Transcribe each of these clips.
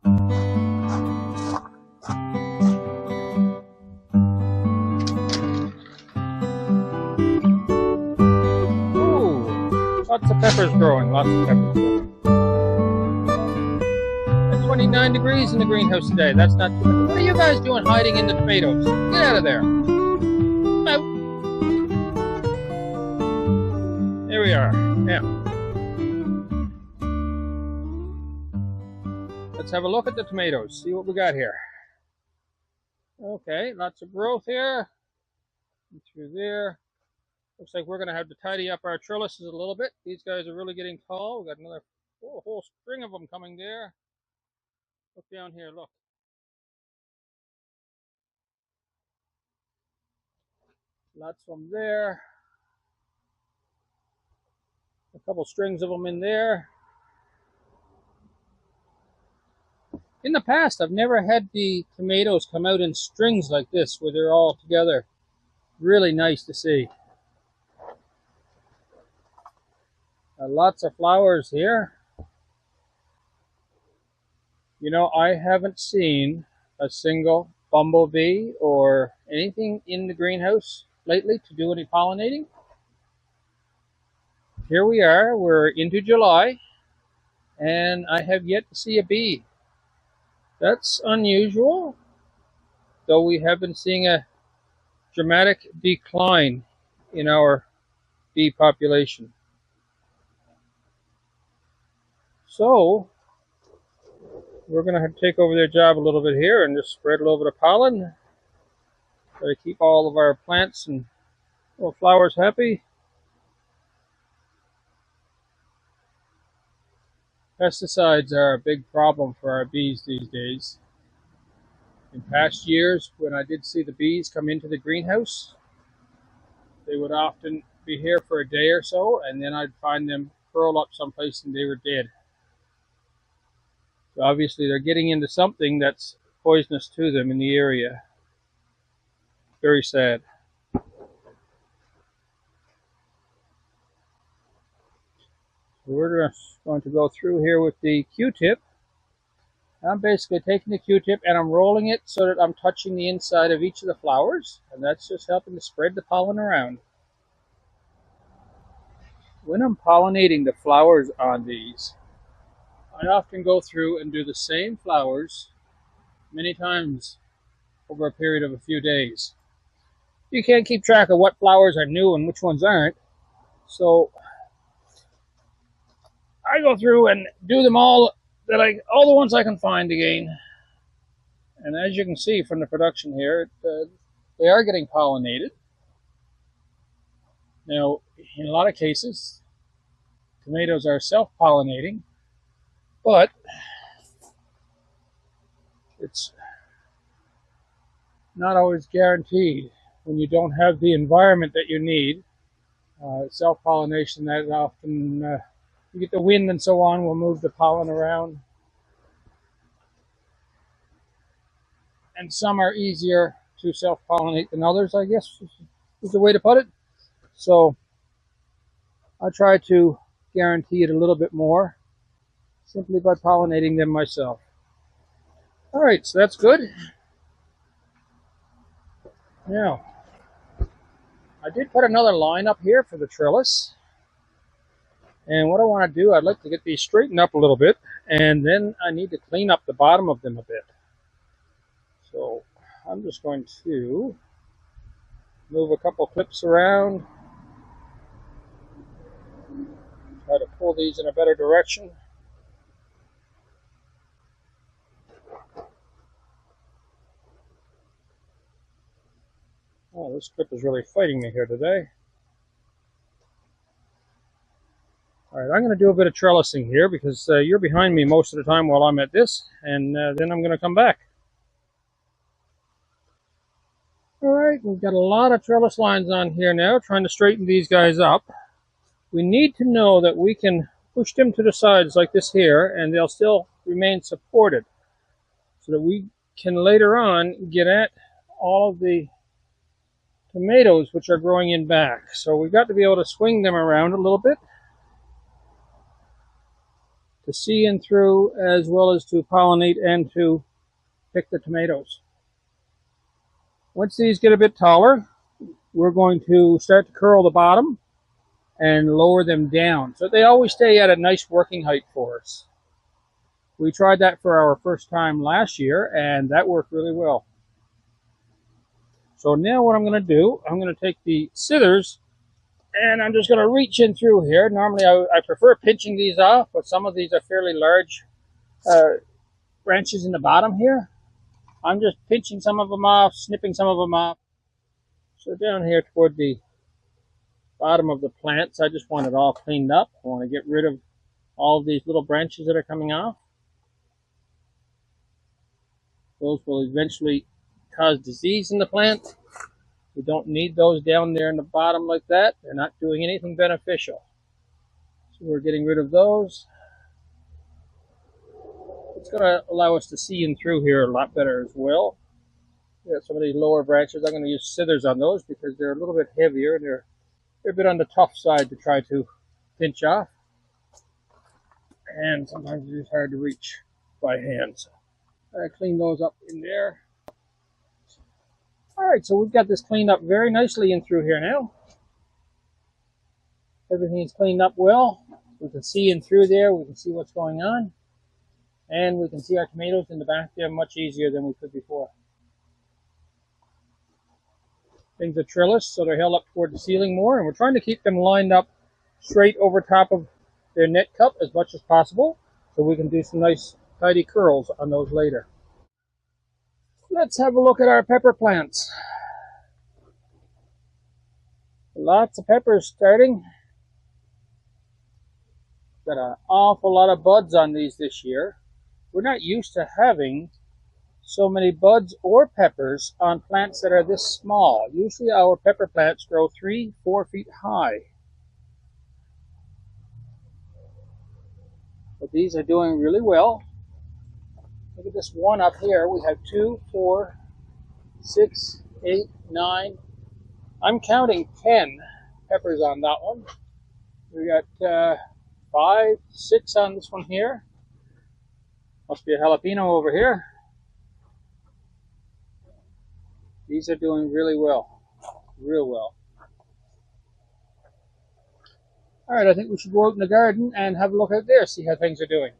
Lots of peppers growing, lots of peppers growing. It's 29 degrees in the greenhouse today. That's not too much. What are you guys doing hiding in the tomatoes? Get out of there. Out. There we are. Now, let's have a look at the tomatoes. See what we got here. Okay, lots of growth here. And through there. Looks like we're going to have to tidy up our trellises a little bit. These guys are really getting tall. We've got another whole string of them coming there. Look down here, look. Lots of them there. A couple strings of them in there. In the past, I've never had the tomatoes come out in strings like this, where they're all together. Really nice to see. Lots of flowers here. You know, I haven't seen a single bumblebee or anything in the greenhouse lately to do any pollinating. Here we are, we're into July, and I have yet to see a bee. That's unusual, though we have been seeing a dramatic decline in our bee population. So, we're going to have to take over their job a little bit here and just spread a little bit of pollen. Try to keep all of our plants and flowers happy. Pesticides are a big problem for our bees these days. In past years, when I did see the bees come into the greenhouse, they would often be here for a day or so, and then I'd find them curled up someplace and they were dead. So obviously they're getting into something that's poisonous to them in the area. Very sad. We're just going to go through here with the Q-tip. I'm basically taking the Q-tip and I'm rolling it so that I'm touching the inside of each of the flowers, and that's just helping to spread the pollen around. When I'm pollinating the flowers on these, I often go through and do the same flowers many times over a period of a few days. You can't keep track of what flowers are new and which ones aren't, so I go through and do them all the ones I can find again. And as you can see from the production here, they are getting pollinated. Now, in a lot of cases, tomatoes are self-pollinating, but it's not always guaranteed when you don't have the environment that you need. Self-pollination, that often, you get the wind and so on, will move the pollen around. And some are easier to self-pollinate than others, I guess is the way to put it. So I try to guarantee it a little bit more simply by pollinating them myself. All right, so that's good. Now, I did put another line up here for the trellis. And what I want to do, I'd like to get these straightened up a little bit, and then I need to clean up the bottom of them a bit. So I'm just going to move a couple clips around, try to pull these in a better direction. Oh, this clip is really fighting me here today. All right, I'm going to do a bit of trellising here because you're behind me most of the time while I'm at this, and then I'm going to come back. All right, we've got a lot of trellis lines on here now, trying to straighten these guys up. We need to know that we can push them to the sides like this here, and they'll still remain supported, so that we can later on get at all of the tomatoes which are growing in back. So we've got to be able to swing them around a little bit to see in through as well as to pollinate and to pick the tomatoes. Once these get a bit taller, we're going to start to curl the bottom and lower them down so they always stay at a nice working height for us. We tried that for our first time last year, and that worked really well. So now what I'm going to do, I'm going to take the scissors and I'm just going to reach in through here. Normally I prefer pinching these off, but some of these are fairly large branches in the bottom here. I'm just pinching some of them off, snipping some of them off. So down here toward the bottom of the plants, I just want it all cleaned up. I want to get rid of all of these little branches that are coming off. Those will eventually cause disease in the plant. We don't need those down there in the bottom like that. They're not doing anything beneficial. So we're getting rid of those. It's going to allow us to see in through here a lot better as well. We got some of these lower branches. I'm going to use scissors on those because they're a little bit heavier and they're a bit on the tough side to try to pinch off. And sometimes it is hard to reach by hand. So I clean those up in there. Alright, so we've got this cleaned up very nicely in through here now. Everything's cleaned up well. We can see in through there, we can see what's going on. And we can see our tomatoes in the back there much easier than we could before. Things are trellised, so they're held up toward the ceiling more, and we're trying to keep them lined up straight over top of their net cup as much as possible, so we can do some nice tidy curls on those later. Let's have a look at our pepper plants. Lots of peppers starting. Got an awful lot of buds on these this year. We're not used to having so many buds or peppers on plants that are this small. Usually our pepper plants grow 3-4 feet high. But these are doing really well. Look at this one up here. We have 2, 4, 6, 8, 9. I'm counting 10 peppers on that one. We got 5, 6 on this one here. Must be a jalapeno over here. These are doing really well. Real well. Alright, I think we should go out in the garden and have a look out there, see how things are doing.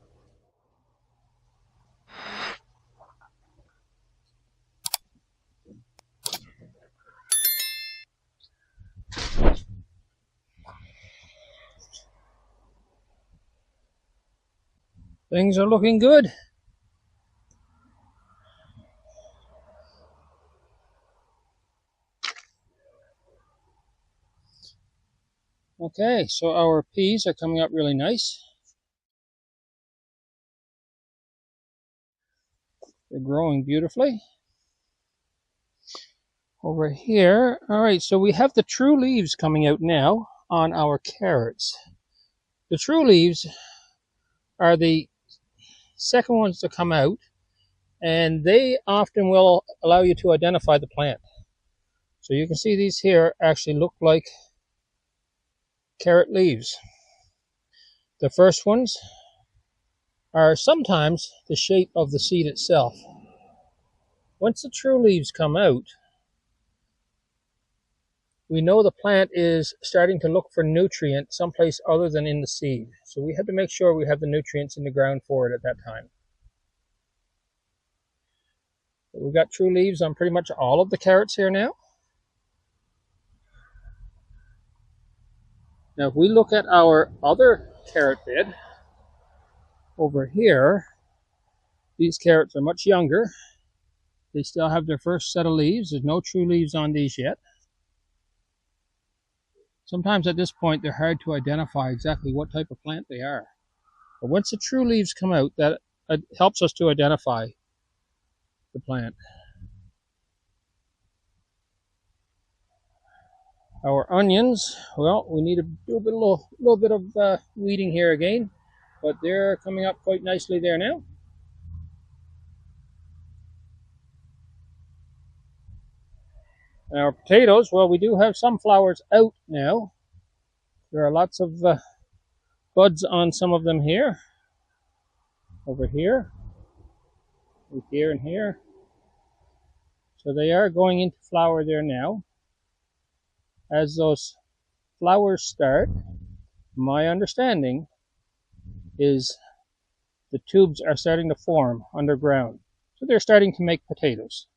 Things are looking good. Okay, so our peas are coming up really nice. They're growing beautifully. Over here, alright, so we have the true leaves coming out now on our carrots. The true leaves are the second ones to come out, and they often will allow you to identify the plant. So you can see these here actually look like carrot leaves. The first ones are sometimes the shape of the seed itself. Once the true leaves come out, we know the plant is starting to look for nutrient someplace other than in the seed. So we have to make sure we have the nutrients in the ground for it at that time. We've got true leaves on pretty much all of the carrots here now. Now if we look at our other carrot bed over here, these carrots are much younger. They still have their first set of leaves. There's no true leaves on these yet. Sometimes at this point they're hard to identify exactly what type of plant they are. But once the true leaves come out, that helps us to identify the plant. Our onions, well, we need to do a little bit of weeding here again, but they're coming up quite nicely there now. Our potatoes, well, we do have some flowers out now. There are lots of buds on some of them here. over here, here and here. So they are going into flower there now. As those flowers start, my understanding is the tubes are starting to form underground. So they're starting to make potatoes.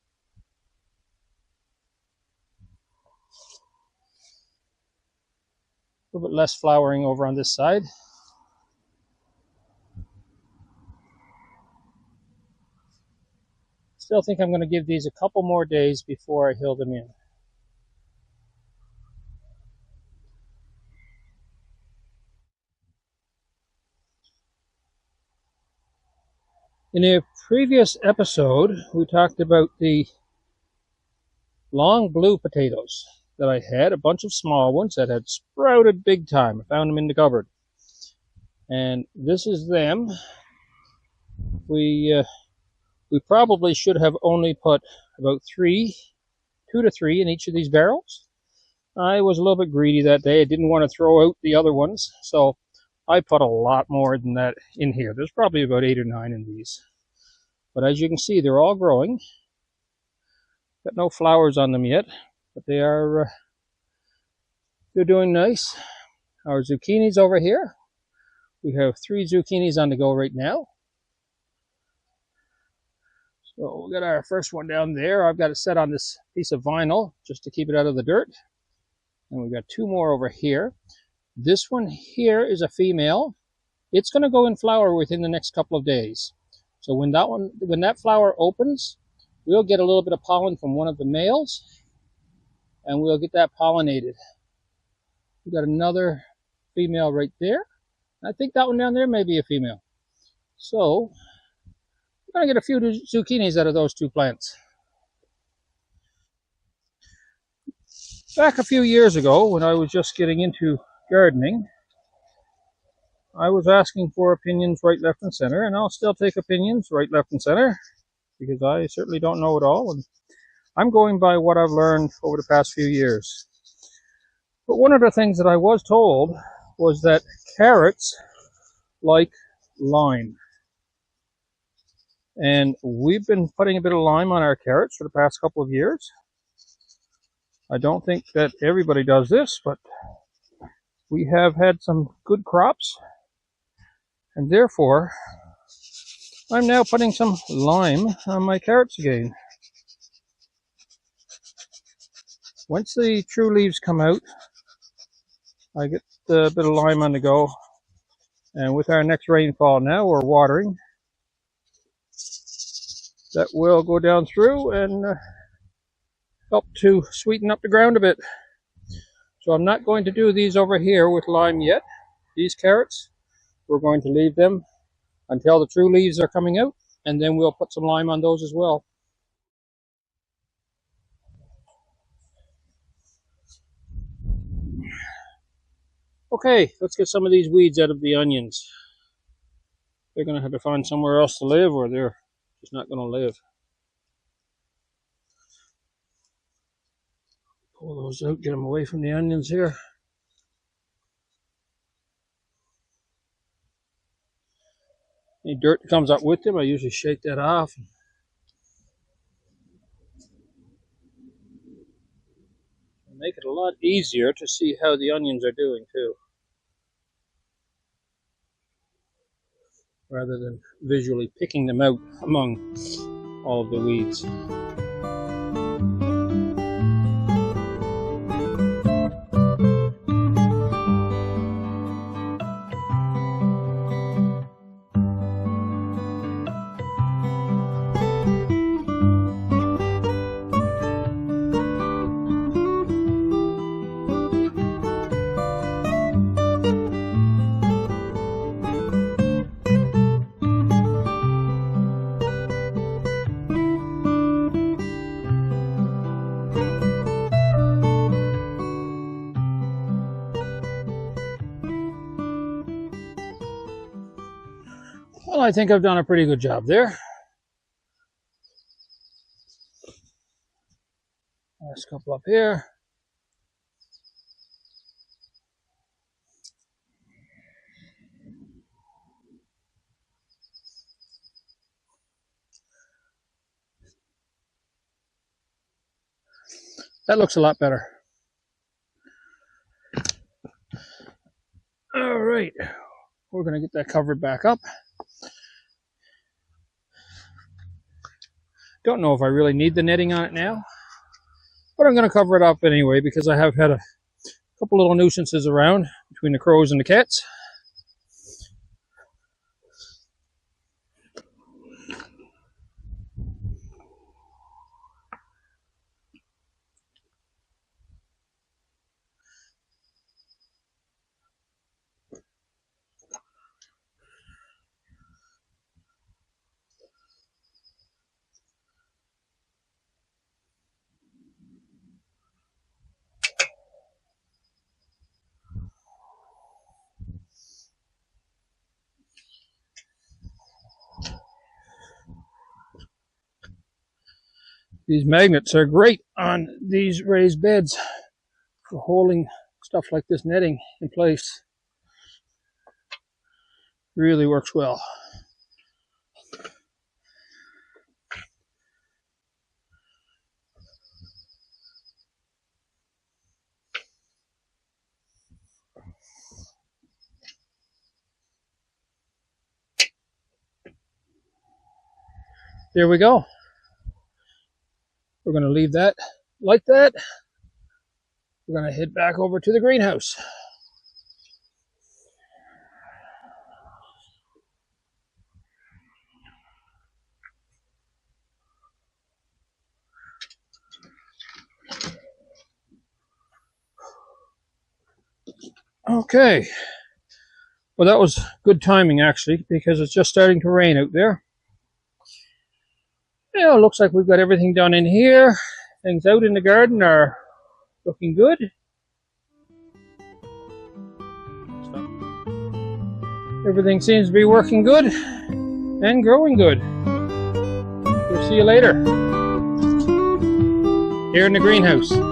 A little bit less flowering over on this side. Still think I'm going to give these a couple more days before I hill them in. In a previous episode, we talked about the long blue potatoes that I had, a bunch of small ones that had sprouted big time. I found them in the cupboard. And this is them. We probably should have only put about 2 to 3 in each of these barrels. I was a little bit greedy that day. I didn't want to throw out the other ones, so I put a lot more than that in here. There's probably about 8 or 9 in these. But as you can see, they're all growing. Got no flowers on them yet, but they're doing nice. Our zucchinis over here. We have 3 zucchinis on the go right now. So we'll get our first one down there. I've got it set on this piece of vinyl just to keep it out of the dirt. And we've got 2 more over here. This one here is a female. It's going to go in flower within the next couple of days. So when that flower opens, we'll get a little bit of pollen from one of the males, and we'll get that pollinated. We've got another female right there. I think that one down there may be a female. So we're going to get a few zucchinis out of those 2 plants. Back a few years ago, when I was just getting into gardening, I was asking for opinions right, left, and center, and I'll still take opinions right, left, and center, because I certainly don't know it all, and I'm going by what I've learned over the past few years. But one of the things that I was told was that carrots like lime. And we've been putting a bit of lime on our carrots for the past couple of years. I don't think that everybody does this, but we have had some good crops. And therefore, I'm now putting some lime on my carrots again. Once the true leaves come out, I get a bit of lime on the go. And with our next rainfall now, we're watering. That will go down through and help to sweeten up the ground a bit. So I'm not going to do these over here with lime yet. These carrots, we're going to leave them until the true leaves are coming out, and then we'll put some lime on those as well. Okay, let's get some of these weeds out of the onions. They're going to have to find somewhere else to live, or they're just not going to live. Pull those out, get them away from the onions here. Any dirt that comes up with them, I usually shake that off. Make it a lot easier to see how the onions are doing too, rather than visually picking them out among all of the weeds. Well, I think I've done a pretty good job there. Last couple up here. That looks a lot better. All right, we're going to get that covered back up. Don't know if I really need the netting on it now, but I'm going to cover it up anyway because I have had a couple little nuisances around between the crows and the cats. These magnets are great on these raised beds for holding stuff like this netting in place. Really works well. There we go. We're going to leave that like that. We're going to head back over to the greenhouse. Okay. Well, that was good timing actually, because it's just starting to rain out there. Yeah, it looks like we've got everything done in here. Things out in the garden are looking good. Everything seems to be working good and growing good. We'll see you later here in the greenhouse.